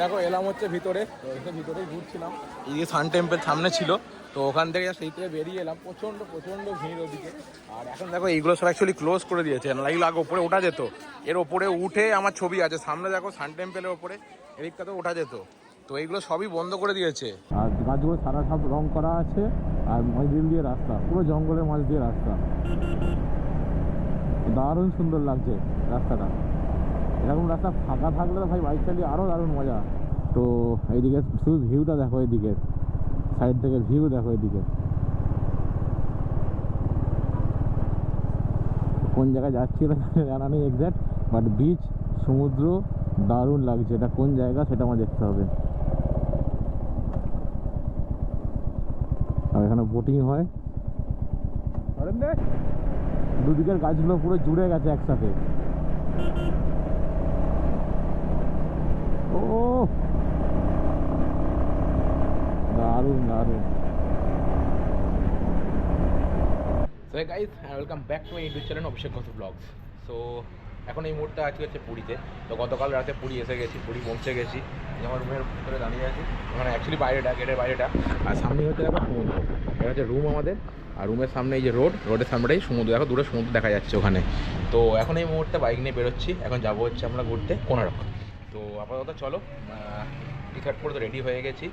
দেখো এলাম হচ্ছে ভিতরে, তো এসে ভিতরেই ঘুরছিলাম। এই সান টেম্পল সামনে ছিল, তো ওখান থেকে সেই থেকে বেরিয়ে এলাম। প্রচণ্ড ভিড় ওদিকে। আর এখন দেখো এইগুলো সব অ্যাকচুয়ালি ক্লোজ করে দিয়েছে, লাইক আগে ওপরে ওঠা যেত, এর ওপরে উঠে আমার ছবি আছে সামনে দেখো সান টেম্পলের ওপরে, এদিকটাতে ওঠা যেত, তো এইগুলো সবই বন্ধ করে দিয়েছে। আর গাছগুলো সারা সব রং করা আছে, আর মাঝদিল দিয়ে রাস্তা, পুরো জঙ্গলের মাঝ দিয়ে রাস্তা, দারুণ সুন্দর লাগছে রাস্তাটা। এরকম রাস্তা ফাঁকা থাকলে তো ভাই বাইক চালিয়ে আরও দারুণ মজা। তো এইদিকে শুধু ভিউটা দেখো, এদিকে সাইড থেকে ভিউ দেখো, এদিকে কোন জায়গায় যাচ্ছি জানা নেই এক্স্যাক্ট, বাট বিচ সমুদ্র দারুণ লাগছে। এটা কোন জায়গা সেটা আমার দেখতে হবে। আর এখানে বোটিং হয়, দুদিকের গাছগুলো পুরো জুড়ে গেছে একসাথে। ও দারুণ দারুণ। So guys, welcome back to my YouTube channel Abhishek Ghosh vlogs. So এখন এই মুহূর্তে আজকে হচ্ছে পুরীতে। তো গতকাল রাতে পুরী এসে গেছি, পুরী পৌঁছে গেছি। আমার রুমের ভিতরে দাঁড়িয়ে আছি, ওখানে অ্যাকচুয়ালি বাইরেটা, গেটের বাইরেটা, আর সামনেই হচ্ছে দেখো সমুদ্র। এটা হচ্ছে রুম আমাদের, আর রুমের সামনে এই যে রোডের সামনেটাই সমুদ্র, দেখো দূরে সমুদ্র দেখা যাচ্ছে ওখানে। তো এখন এই মুহূর্তে বাইক নিয়ে বেরোচ্ছি, এখন যাবো হচ্ছে আমরা ঘুরতে কোণার্ক। তো আপাতত চলো, টি শার্ট পরে তো রেডি হয়ে গেছি,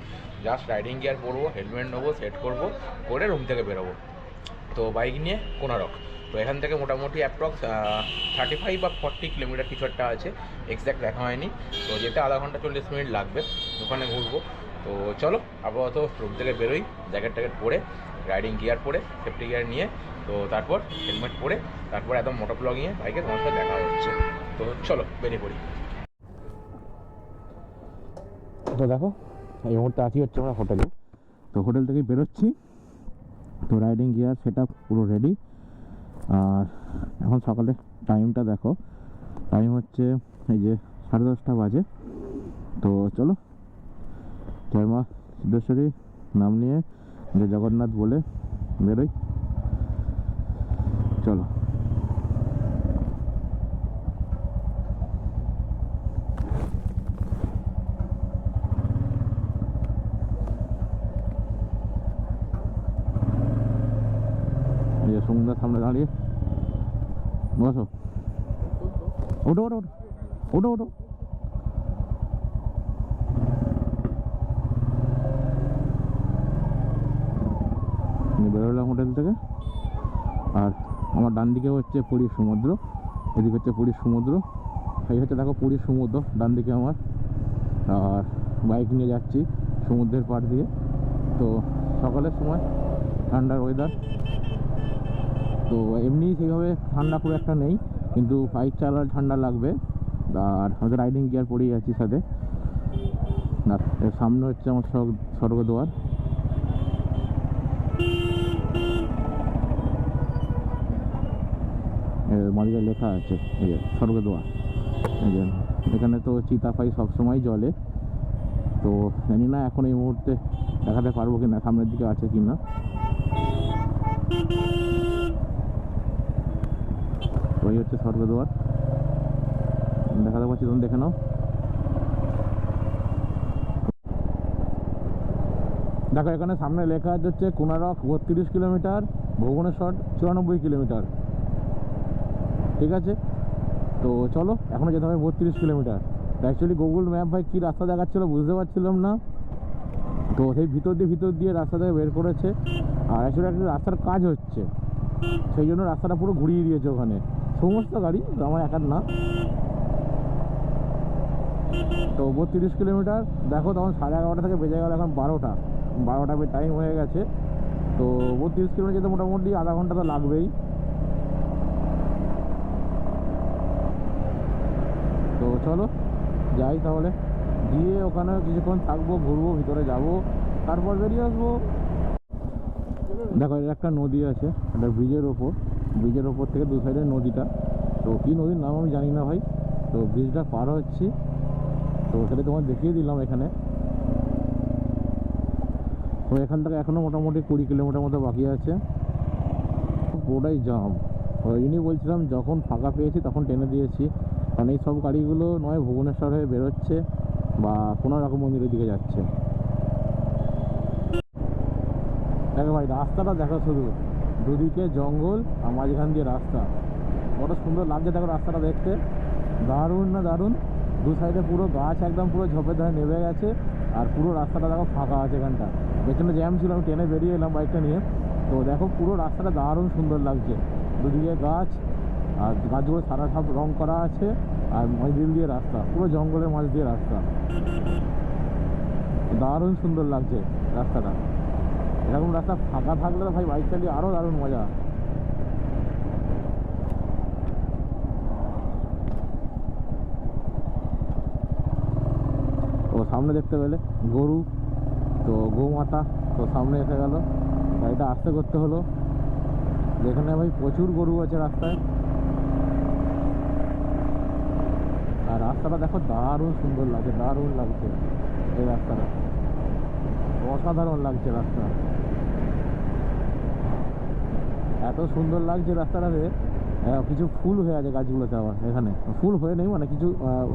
জাস্ট রাইডিং গিয়ার পরবো, হেলমেট নেবো, সেট করবো, করে রুম থেকে বেরোবো। তো বাইক নিয়ে কোণার্ক। তো এখান থেকে মোটামুটি অ্যাপ্রক্স 35 বা 40 কিলোমিটার কিছু একটা আছে, এক্স্যাক্ট দেখা হয়নি। তো যেতে আধা ঘন্টা 40 মিনিট লাগবে, ওখানে ঘুরবো। তো চলো আপাতত রুম থেকে বেরোই, জ্যাকেট ট্যাকেট পরে, রাইডিং গিয়ার পরে, সেফটি গিয়ার নিয়ে, তো তারপর হেলমেট পরে, তারপর একদম মোটর ব্লগিংয়ে বাইকে তোমার সাথে দেখা হচ্ছে। তো চলো বেরিয়ে পড়ি। তো দেখো এই মুহূর্তে আছি হচ্ছে আমরা হোটেলে। তো হোটেল থেকেই বেরোচ্ছি। তো রাইডিং গিয়ার সেটা পুরো রেডি। আর এখন সকালে টাইমটা দেখো, টাইম হচ্ছে এই যে 10:30 বাজে। তো চলো, জয় মা সিদ্ধেশ্বরী নাম নিয়ে যে জগন্নাথ বলে বেরোই, চলো। এই যে সমুদ্রের সামনে দাঁড়িয়ে, বসো, ওটো ওটো ওটো ওটো। বেরোলাম হোটেল থেকে। আর আমার ডান দিকে হচ্ছে পুরীর সমুদ্র, এদিকে হচ্ছে পুরীর সমুদ্র, এই হচ্ছে দেখো পুরীর সমুদ্র ডান দিকে আমার। আর বাইক নিয়ে যাচ্ছি সমুদ্রের পাড় দিয়ে। তো সকালের সময় ঠান্ডার ওয়েদার, তো এমনি সেইভাবে ঠান্ডা খুব একটা নেই, কিন্তু বাইক চালালে ঠান্ডা লাগবে। আর হয়তো রাইডিং গিয়ার পরেই আছি সাথে। এর সামনে হচ্ছে আমার স্বর্গদ্বার। মাঝে লেখা আছে এই যে স্বর্গদ্বার। এই যে এখানে তো চিতাপাই সবসময় জলে। তো জানি না এখন এই মুহূর্তে দেখাতে পারবো কি না, সামনের দিকে আছে কি না। তো এই হচ্ছে স্বর্গদ্বার, দেখাতে পাচ্ছি, তুমি দেখে নাও। দেখো এখানে সামনে লেখা আছে হচ্ছে কোণার্ক 32 কিলোমিটার, ভুবনেশ্বর 94 কিলোমিটার। ঠিক আছে, তো চলো এখনও যেতে হবে 32 কিলোমিটার। অ্যাকচুয়ালি গুগল ম্যাপ ভাই কী রাস্তা দেখাচ্ছিলো বুঝতে পারছিলাম না, তো সেই ভিতর দিয়ে রাস্তা থেকে বের করেছে। আর অ্যাকচুয়ালি একটা রাস্তার কাজ হচ্ছে, সেই জন্য রাস্তাটা পুরো ঘুরিয়ে দিয়েছে ওখানে সমস্ত গাড়ি, আমার একার না। তো 32 কিলোমিটার দেখো, তখন 11:30 থেকে বেজে গেল এখন 12টা টাইম হয়ে গেছে। তো 32 কিলোমিটার যেতে মোটামুটি আধা ঘন্টা তো লাগবেই। তো চলো যাই তাহলে, গিয়ে ওখানে কিছুক্ষণ থাকবো, ঘুরবো, ভিতরে যাব, তারপর বেরিয়ে আসবো। দেখো এটা একটা নদী আছে, এটা ব্রিজের ওপর থেকে দু সাইডের নদীটা। তো কী নদীর নাম আমি জানি না ভাই। তো ব্রিজটা পার হচ্ছি, তো সেটা তোমার দেখিয়ে দিলাম এখানে। তো এখান থেকে এখনও মোটামুটি 20 কিলোমিটার মতো বাকি আছে, পুরোটাই জাম। ওই জন্যই বলছিলাম যখন ফাঁকা পেয়েছি তখন টেনে দিয়েছি, কারণ এই সব গাড়িগুলো নয় ভুবনেশ্বর হয়ে বেরোচ্ছে, বা কোনো রকম মন্দিরের দিকে যাচ্ছে। দেখো ভাই রাস্তাটা দেখো, শুধু দুদিকে জঙ্গল আর মাঝখান দিয়ে রাস্তা, কত সুন্দর লাগছে দেখো রাস্তাটা দেখতে, দারুণ না দারুণ। দু সাইডে পুরো গাছ একদম পুরো ঝোপের ধারে নেমে গেছে, আর পুরো রাস্তাটা দেখো ফাঁকা আছে। এখানটা পেছনে জ্যাম ছিল, আমি ট্রেনে বেরিয়ে এলাম বাইকটা নিয়ে। তো দেখো পুরো রাস্তাটা দারুণ সুন্দর লাগছে, দুদিকে গাছ, আর গাছগুলো সারা সব রং করা আছে, আর মিডিল দিয়ে রাস্তা, পুরো জঙ্গলের মাঝ দিয়ে রাস্তা, দারুণ সুন্দর লাগছে রাস্তাটা। এরকম রাস্তা ফাঁকা থাকলে তো ভাই বাইক চালিয়ে আরও দারুণ মজা। তো সামনে দেখতে পেলে গরু, তো গৌমাতা, তো সামনে এসে গেল, গাড়িটা আস্তে করতে হলো। যেখানে ভাই প্রচুর গরু আছে রাস্তায়, আর রাস্তাটা দেখো দারুণ সুন্দর লাগছে, দারুণ লাগছে এই রাস্তাটা, অসাধারণ লাগছে রাস্তা, এত সুন্দর লাগছে রাস্তাটাতে। কিছু ফুল হয়ে আছে গাছগুলোতে, আবার এখানে ফুল হয়ে নেই, মানে কিছু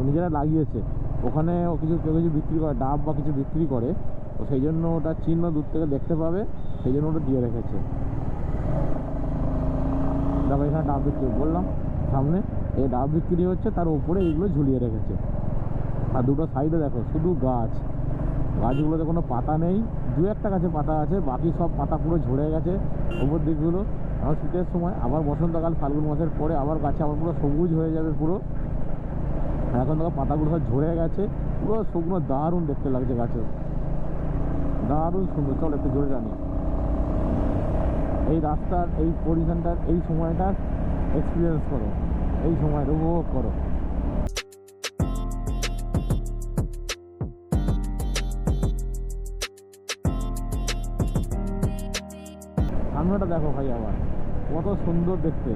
নিজেরা লাগিয়েছে ওখানে, কিছু কেউ কিছু বিক্রি করে, ডাব বা কিছু বিক্রি করে, তো সেই জন্য ওটা চিহ্ন দূর থেকে দেখতে পাবে, সেই জন্য ওটা দিয়ে রেখেছে। দেখো এখানে ডাব বিক্রি, বললাম সামনে এই ডাব বিক্রি হচ্ছে, তার উপরে এইগুলো ঝুলিয়ে রেখেছে। আর দুটো সাইডে দেখো শুধু গাছ, গাছগুলোতে কোনো পাতা নেই, দু একটা গাছে পাতা আছে, বাকি সব পাতা পুরো ঝরে গেছে ওপর দিকগুলো। এখন শীতের সময়, আবার বসন্তকাল ফাল্গুন মাসের পরে আবার গাছে আবার পুরো সবুজ হয়ে যাবে পুরো। এখন দেখো পাতাগুলো সব ঝরে গেছে, পুরো শুকনো, দারুণ দেখতে লাগছে গাছে, দারুণ সুন্দর। চল একটু জোরে জানি এই রাস্তার, এই পজিশনটার, এই সময়টার এক্সপিরিয়েন্স করো, এই সময়টা উপভোগ করো। সামনেটা দেখো ভাই আবার কত সুন্দর দেখতে,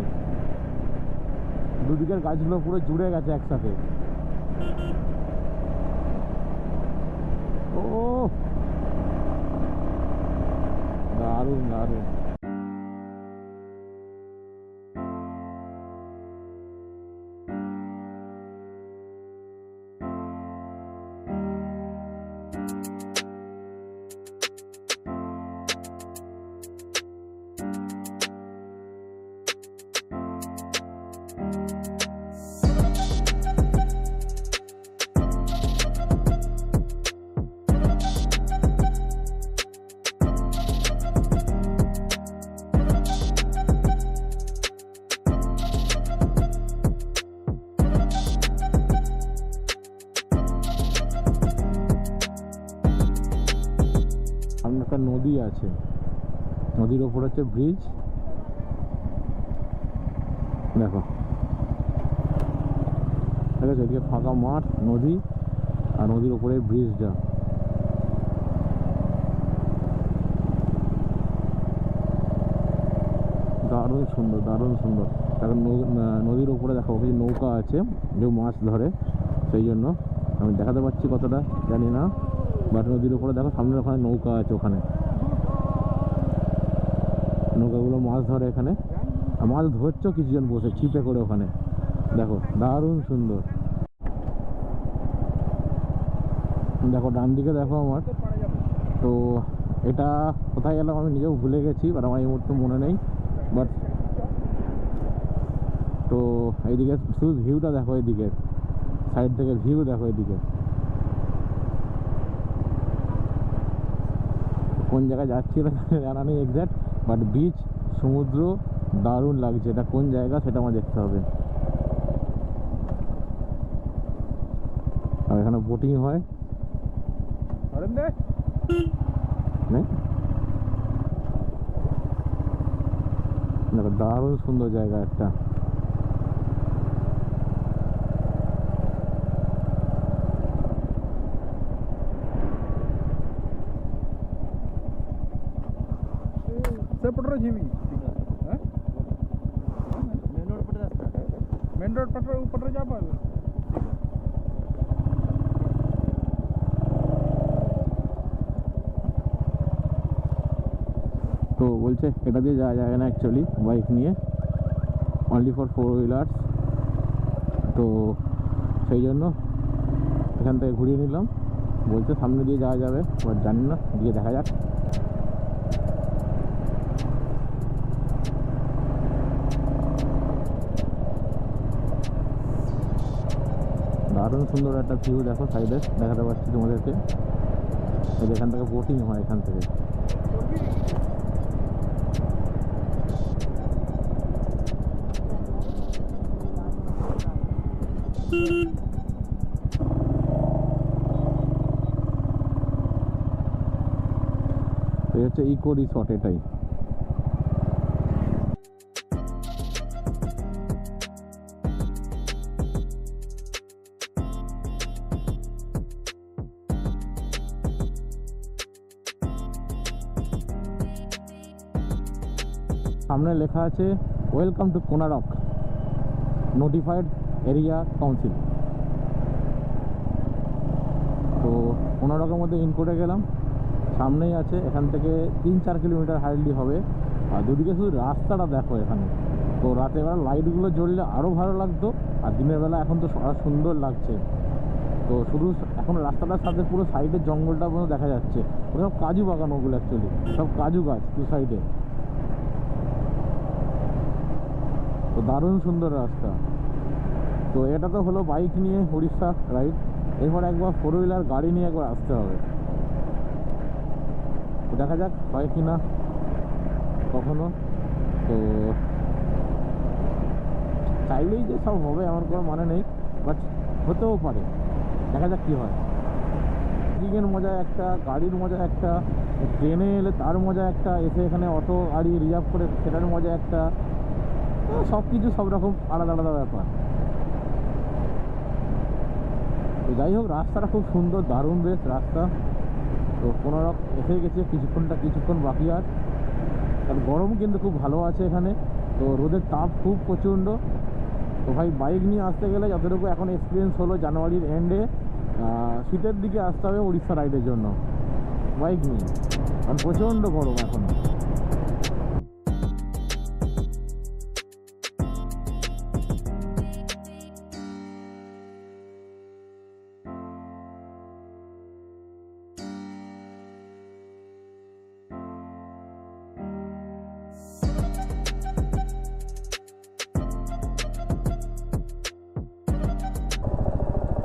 দুদিকের গাছগুলো পুরো জুড়ে গেছে একসাথে। ও দারুণ দারুণ। সামনে একটা নদী আছে, নদীর ওপর হচ্ছে ব্রিজ, দেখো ঠিক আছে, এদিকে ফাঁকা মাঠ, নদী, আর নদীর ওপরে ব্রিজটা, দারুণ সুন্দর, দারুণ সুন্দর। এখন নদীর ওপরে দেখো কিছু নৌকা আছে, যে মাছ ধরে, সেই জন্য আমি দেখাতে পাচ্ছি কতটা জানি না, বাট নদীর উপরে দেখো সামনে ওখানে নৌকা আছে, ওখানে নৌকাগুলো মাছ ধরে এখানে, আর মাছ ধরছেও কিছুজন বসে ছিপে করে ওখানে, দেখো দারুণ সুন্দর। দেখো ডান দিকে দেখো আমার, তো এটা কোথায় গেলাম আমি নিজেও ভুলে গেছি, বাট আমার এই মুহূর্তে মনে নেই, বাট তো এইদিকে শুধু ভিউটা দেখো, এইদিকে সাইড থেকে ভিউ দেখো, এদিকে কোন জায়গায় যাচ্ছি জানা নেই এক্স্যাক্ট, বাট বিচ, সমুদ্র দারুণ লাগছে। এটা কোন জায়গা সেটা আমার দেখতে হবে। আর এখানে বোটিং হয়, দেখো দারুণ সুন্দর জায়গা একটা। मेन रोड पटर जा पाएगा। তো বলছে এটা দিয়ে যাওয়া যায় না অ্যাকচুয়ালি বাইক নিয়ে, অনলি ফর 4 হুইলার্স, তো সেই জন্য এখান থেকে ঘুরিয়ে নিলাম। বলছে সামনে দিয়ে যাওয়া যাবে, এবার জানি না, গিয়ে দেখা যাক। দারুণ সুন্দর একটা ভিউ দেখো, সাইডে দেখাতে পাচ্ছি তোমাদেরকে। এই যে এখান থেকে বোটিং হয়, এখান থেকে। এই হচ্ছে ইকো রিসর্ট, এটাই। সামনে লেখা আছে welcome to Konark notified area council. তো কোনারকের মধ্যে ইনকোর্টে গেলাম, সামনেই আছে, এখান থেকে 3-4 কিলোমিটার হাইডলি হবে। আর দুদিকে শুধু রাস্তাটা দেখো এখানে। তো রাতের বেলা লাইটগুলো জ্বললে আরও ভালো লাগতো, আর দিনের বেলা এখন তো আরও সুন্দর লাগছে। তো শুধু এখন রাস্তাটার সাথে পুরো সাইডের জঙ্গলটা পর্যন্ত দেখা যাচ্ছে। ওটা সব কাজু বাগান, ওগুলো অ্যাকচুয়ালি সব কাজু গাছ দু সাইডে। তো দারুণ সুন্দর রাস্তা। তো এটা তো হলো বাইক নিয়ে উড়িষ্যা রাইড। এরপর একবার 4 হুইলার গাড়ি নিয়ে একবার আসতে হবে। তো দেখা যাক হয় কি না কখনো। তো চাইলেই যে সব হবে এমন কোনো মানে নেই, বাট হতেও পারে, দেখা যাক কী হয়। ট্রেনের মজা একটা, গাড়ির মজা একটা, ট্রেনে এলে তার মজা একটা, এসে এখানে অটো গাড়ি রিজার্ভ করে সেটার মজা একটা। সব কিছু সব রকম আলাদা আলাদা ব্যাপার। তো যাই হোক, রাস্তাটা খুব সুন্দর, দারুণ বেশ রাস্তা। তো কোনো রকম এসে গেছে, কিছুক্ষণ বাকি আর গরম কিন্তু খুব ভালো আছে এখানে। তো রোদের তাপ খুব প্রচণ্ড। তো ভাই বাইক নিয়ে আসতে গেলে যতটুকু এখন এক্সপিরিয়েন্স হলো, জানুয়ারির এন্ডে শীতের দিকে আসতে হবে উড়িষ্যা রাইডের জন্য বাইক নিয়ে, কারণ প্রচণ্ড গরম এখন।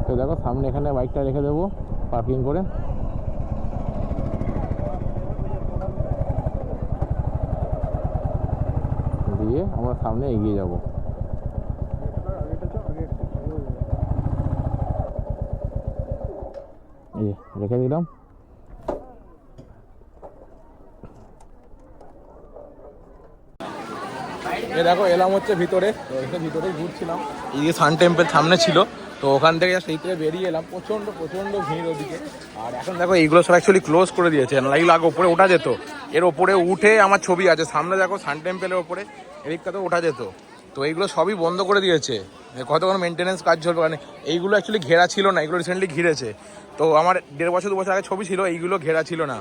তো দেখো সামনে এখানে বাইকটা রেখে দেবো পার্কিং করে। দিয়ে আমরা সামনে এগিয়ে যাব। এই রেখে দিলাম। দেখো এলাম হচ্ছে ভিতরে, তো এসে ভিতরেই ঘুরছিলাম। এদিকে সান টেম্পল সামনে ছিল, তো ওখান থেকে সেই থেকে বেরিয়ে এলাম। প্রচণ্ড ভিড় ওদিকে। আর এখন দেখো এইগুলো সব অ্যাকচুয়ালি ক্লোজ করে দিয়েছে, লাগলো আগে ওপরে ওঠা যেত, এর ওপরে উঠে আমার ছবি আছে সামনে দেখো সান টেম্পলের ওপরে, এদিকটা তো ওঠা যেত। তো এইগুলো সবই বন্ধ করে দিয়েছে, কতক্ষণ মেনটেনেন্স কাজ চলবে। মানে এইগুলো অ্যাকচুয়ালি ঘেরা ছিল না, এগুলো রিসেন্টলি ঘিরেছে। তো আমার 1.5 বছর 2 বছর আগে ছবি ছিল, এইগুলো ঘেরা ছিল না,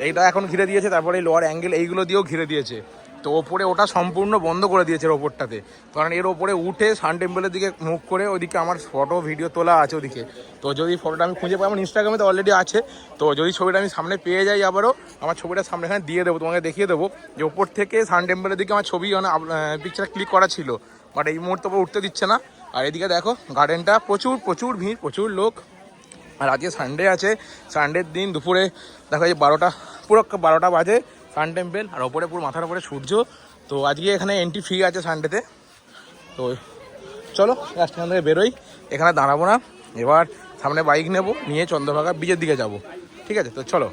এইটা এখন ঘিরে দিয়েছে। তারপরে এই লোয়ার অ্যাঙ্গেল এইগুলো দিয়েও ঘিরে দিয়েছে। তো ওপরে ওটা সম্পূর্ণ বন্ধ করে দিয়েছে এর ওপরটাতে, কারণ এর ওপরে উঠে সান টেম্পলের দিকে মুখ করে ওদিকে আমার ফটো ভিডিও তোলা আছে ওদিকে। তো যদি ফটোটা আমি খুঁজে পাই, আমার ইনস্টাগ্রামে তো অলরেডি আছে, তো যদি ছবিটা আমি সামনে পেয়ে যাই আবারও, আমার ছবিটা সামনে এখানে দিয়ে দেবো, তোমাকে দেখিয়ে দেবো যে ওপর থেকে সান টেম্পলের দিকে আমার ছবি মানে পিকচার ক্লিক করা ছিল, বাট এই মুহূর্তে ওপর উঠতে দিচ্ছে না। আর এদিকে দেখো গার্ডেনটা প্রচুর ভিড়, প্রচুর লোক। আর আজকে সানডে আছে, সানডের দিন দুপুরে দেখো এই 12টা, পুরো 12টা বাজে সান টেম্পল, আর ওপরে পুরো মাথার উপরে সূর্য। তো আজকে এখানে এন্ট্রি ফ্রি আছে সানডেতে। তো চলো লাস্ট এখান থেকে বেরোই, এখানে দাঁড়াবো না, এবার সামনে বাইক নেবো, নিয়ে চন্দ্রভাগা বিচের দিকে যাব। ঠিক আছে, তো চলো।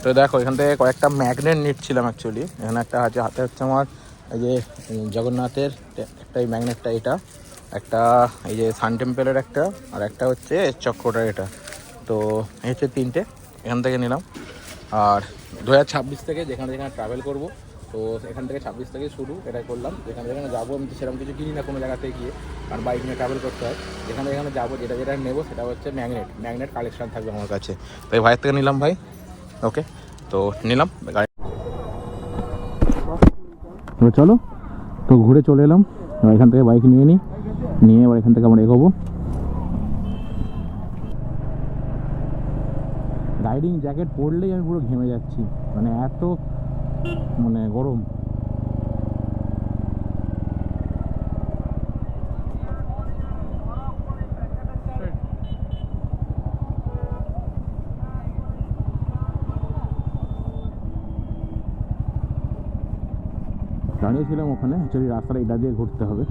তো দেখো এখান থেকে কয়েকটা ম্যাগনেট নিচ্ছিলাম অ্যাকচুয়ালি। এখানে একটা আছে হাতে, হচ্ছে আমার এই যে জগন্নাথের একটা, এই ম্যাগনেটটা এটা একটা, এই যে সান টেম্পলের একটা, আর একটা হচ্ছে চক্রটার এটা। তো এই হচ্ছে 3টে এখান থেকে নিলাম। আর 2026 থেকে যেখানে ট্রাভেল করব, তো এখান থেকে 26 থেকে শুরু, এটাই করলাম। যেখানে যাবো আমি তো সেরকম কিছু কিনি না কোনো জায়গাতে গিয়ে, কারণ বাইক নিয়ে ট্রাভেল করতে হয়। যেখানে যাবো, যেটা নেবো সেটা হচ্ছে ম্যাগনেট কালেকশন থাকবে আমার কাছে। তো এই ভাইয়ের থেকে নিলাম ভাই, ওকে। তো নিলাম গাড়ি। তো চলো, তো ঘুরে চলে এলাম। এখান থেকে বাইক নিয়ে এবার এখান থেকে আমরা এগোবো। রাইডিং জ্যাকেট পরলেই আমি পুরো ঘেমে যাচ্ছি, মানে এত মানে গরম। দাঁড়িয়েছিলাম ওখানে, অ্যাকচুয়ালি রাস্তাটা এটা দিয়ে ঘুরতে হবে।